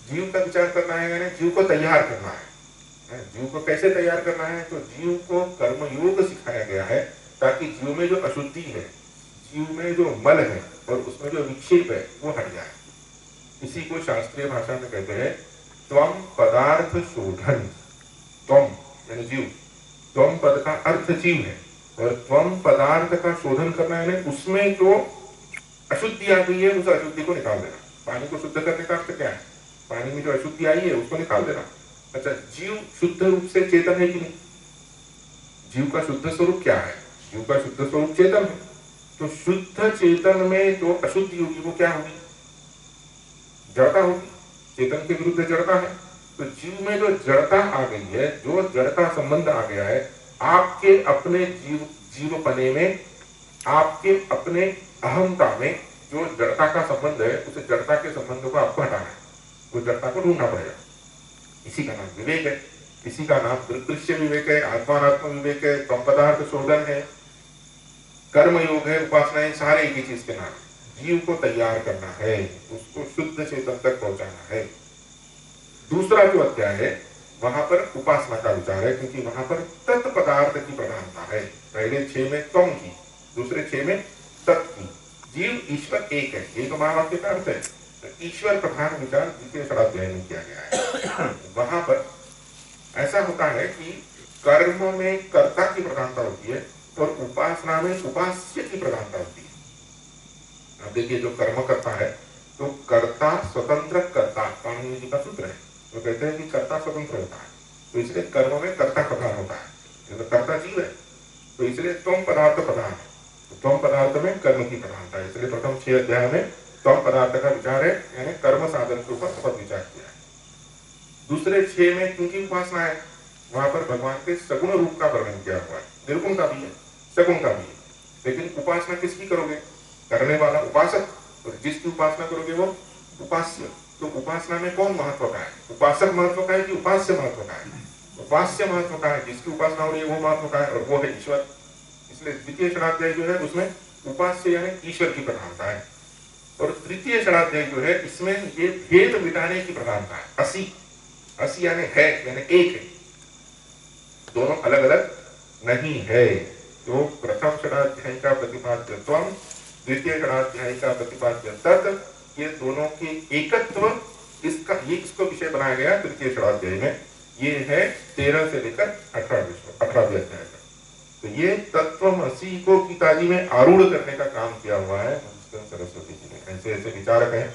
जीव का विचार करना है यानी जीव को तैयार करना है। जीव को कैसे तैयार करना है? तो जीव को कर्मयोग सिखाया गया है ताकि जीव में जो अशुद्धि है, जीव में जो मल है और उसमें जो विक्षेप है वो हट जाए। इसी को शास्त्रीय भाषा में कहते हैं त्वम पदार्थ शोधन। त्वम यानी जीव, त्वम पद का अर्थ जीव है और त्वम पदार्थ का शोधन करना यानी उसमें जो अशुद्धि आ गई है उस अशुद्धि को निकाल देना। पानी को शुद्ध करने का अर्थ क्या है? पानी में जो अशुद्धि आई है उसको निकाल देना। अच्छा, जीव शुद्ध रूप से चेतन है कि नहीं? जीव का शुद्ध स्वरूप क्या है? जीव का शुद्ध स्वरूप चेतन है। तो शुद्ध चेतन में जो अशुद्धि होगी वो क्या होगी? जड़ता होगी। चेतन के विरुद्ध जड़ता है। तो जीव में जो जड़ता आ गई है, जो जड़ता संबंध आ गया है, आपके अपने जीवपने में, आपके अपने अहंता में जो जड़ता का संबंध है, उस जड़ता के संबंध को आपको हटाना है, उस जड़ता को ढूंढना पड़ेगा। इसी का नाम विवेक है, इसी का नाम दृश्य विवेक है, आत्मात्म विवेक है, तम पदार्थ शोधन है, कर्म योग है, उपासना है, सारे एक ही चीज के नाम है। जीव को तैयार करना है, उसको शुद्ध चेतन तक पहुंचाना है। दूसरा जो अध्याय है वहां पर उपासना का विचार है, क्योंकि वहां पर तत्पदार्थ की प्रधानता है। पहले 6 में त्वम की, दूसरे 6 में तत् की। जीव ईश्वर एक है, ये तो महावाक्य का अर्थ है। तो ईश्वर प्रधान विचार द्वितीय षडाध्याय में किया गया है। वहां पर ऐसा होता है कि कर्म में कर्ता की प्रधानता होती है और उपासना में उपास्य की प्रधानता होती है। अब देखिए, जो कर्म करता है तो कर्ता स्वतंत्र कर्ता, पाणिनि जी का सूत्र है, वो कहते हैं कि कर्ता स्वतंत्र होता है, तो इसलिए कर्म में कर्ता प्रधान होता है। तो कर्ता जीव है, तो इसलिए त्वम पदार्थ प्रधान है। तो त्वम पदार्थ में कर्म की प्रधानता है, इसलिए प्रथम 6 अध्याय में त्वम पदार्थ का विचार है, यानी कर्म साधन के ऊपर बहुत विचार किया है। दूसरे 6 में क्योंकि उपासना है, वहां पर भगवान के सगुण रूप का वर्णन किया हुआ है। निर्गुण का भी है, सगुण का भी है। लेकिन उपासना किसकी करोगे? करने वाला उपासक, और जिसकी उपासना करोगे वो उपास्य। तो उपासना में कौन महत्व का है? उपासक महत्व का है कि उपास्य महत्व का है? उपास्य महत्व का है, जिसकी उपासना हो रही है वो महत्व का है, और वो है ईश्वर। इसलिए द्वितीय षडाध्याय जो है उसमें उपास्य यानी ईश्वर की प्रधानता है, और तृतीय षडाध्याय जो है इसमें ये भेद मिटाने की प्रधानता है। असि, असि यानी है, यानी एक है, दोनों अलग अलग नहीं है। तो प्रथम षडाध्याय का प्रतिपाद्य त्वम, द्वितीय षडाध्याय का प्रतिपाद्य तत्, ये दोनों के एकत्व, इसको विषय बनाया गया तृतीय षडाध्याय में। ये है 13 से लेकर 18वें अध्याय तक। तो ये तत्वमसि को गीताजी में आरूढ़ करने का काम किया हुआ है सरस्वती जी ने। ऐसे ऐसे विचारक हैं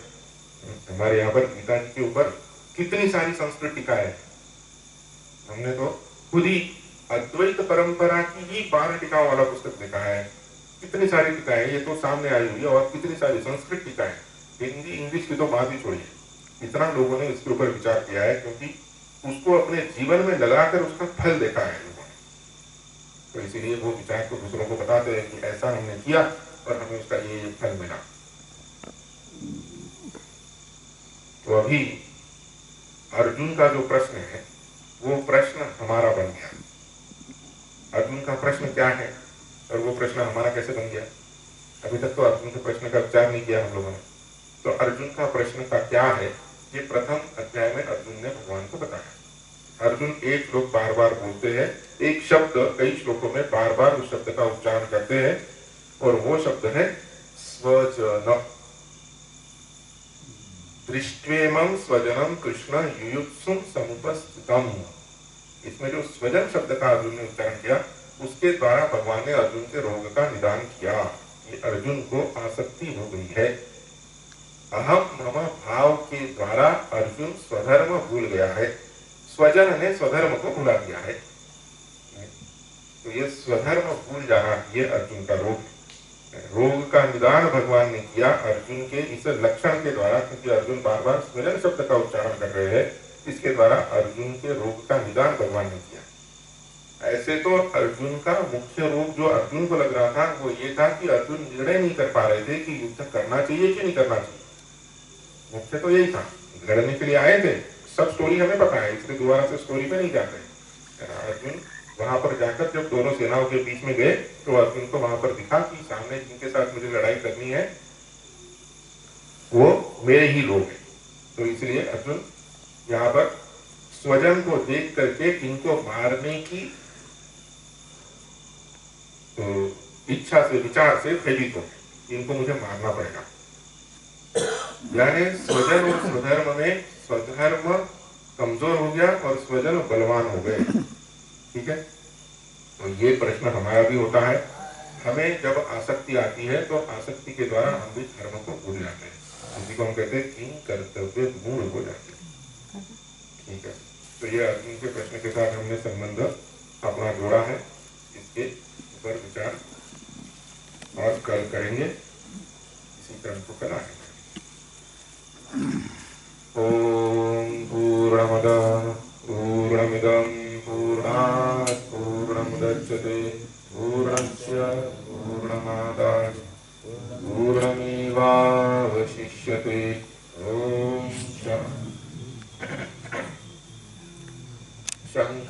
हमारे यहाँ पर। गीता जी के ऊपर कितनी सारी संस्कृत टीकाएं हैं। हमने तो खुद ही अद्वैत परंपरा की ही 12 टीकाओं वाला पुस्तक देखा है। कितनी सारी टीकाएं, ये तो सामने आई हुई है, और कितनी सारी संस्कृत टीकाएं, हिंदी इंग्लिश की तो बात ही छोड़िए। इतना लोगों ने इसके ऊपर विचार किया है, क्योंकि उसको अपने जीवन में लगाकर उसका फल देखा है लोगों ने। तो इसीलिए वो विचार को दूसरों को बताते हैं कि ऐसा हमने किया और हमें उसका ये फल मिला। तो अभी अर्जुन का जो प्रश्न है वो प्रश्न हमारा बन गया। अर्जुन का प्रश्न क्या है और वो प्रश्न हमारा कैसे बन गया? अभी तक तो अर्जुन के प्रश्न का विचार नहीं किया हम लोगों ने। तो अर्जुन का प्रश्न का क्या है, ये प्रथम अध्याय में अर्जुन ने भगवान को बताया। अर्जुन एक श्लोक बार बार बोलते हैं, एक शब्द कई श्लोकों में बार बार उस शब्द का उच्चारण करते हैं, और वो शब्द है स्वजन। दृष्ट्वेमं स्वजनम कृष्ण युयुत्सुम समुपस्थितम। इसमें जो स्वजन शब्द का अर्जुन ने उच्चारण किया, उसके द्वारा भगवान ने अर्जुन के रोग का निदान किया कि अर्जुन को आसक्ति हो गई है। अहम मम भाव के द्वारा अर्जुन स्वधर्म भूल गया है। स्वजन ने स्वधर्म को भुला दिया है। तो ये स्वधर्म भूल जाना, ये अर्जुन का रोग है। रोग का निदान भगवान ने किया अर्जुन के इस लक्षण के द्वारा, क्योंकि अर्जुन बार बार स्वजन शब्द का उच्चारण कर रहे हैं, इसके द्वारा अर्जुन के रोग का निदान भगवान ने किया। ऐसे तो अर्जुन का मुख्य रोग जो अर्जुन को लग रहा था वो ये था कि अर्जुन निर्णय नहीं कर पा रहे थे कि युद्ध करना चाहिए कि नहीं करना चाहिए। मुख्य तो यही था, लड़ने के लिए आए थे, सब स्टोरी हमें पता है, इसलिए दोबारा से स्टोरी पे नहीं जाते हैं। अर्जुन वहां पर जाकर जब दोनों सेनाओं के बीच में गए तो अर्जुन को वहां पर दिखा कि सामने जिनके साथ मुझे लड़ाई करनी है वो मेरे ही लोग हैं। तो इसलिए अर्जुन यहाँ पर स्वजन को देख करके इनको मारने की इच्छा से, विचार से प्रेरित हो, इनको मुझे मारना पड़ेगा। यानी स्वजन और स्वधर्म में स्वधर्म कमजोर हो गया और स्वजन बलवान हो गए। ठीक है, तो ये प्रश्न हमारा भी होता है। हमें जब आसक्ति आती है तो आसक्ति के द्वारा हम भी धर्म को भूल जाते हैं, इसी को हम कहते हैं कि कर्तव्य मूल हो जाते हैं। ठीक है, तो ये अर्जुन के प्रश्न के साथ हमने संबंध अपना जोड़ा है, इसके ऊपर विचार और कल करेंगे, इसी क्रम को कल आगे। ओम पूर्णमदः पूर्णमिदं पूर्णात् पूर्णमुदच्यते पूर्णस्य पूर्णमादाय पूर्णमेवावशिष्यते। ओम शांति।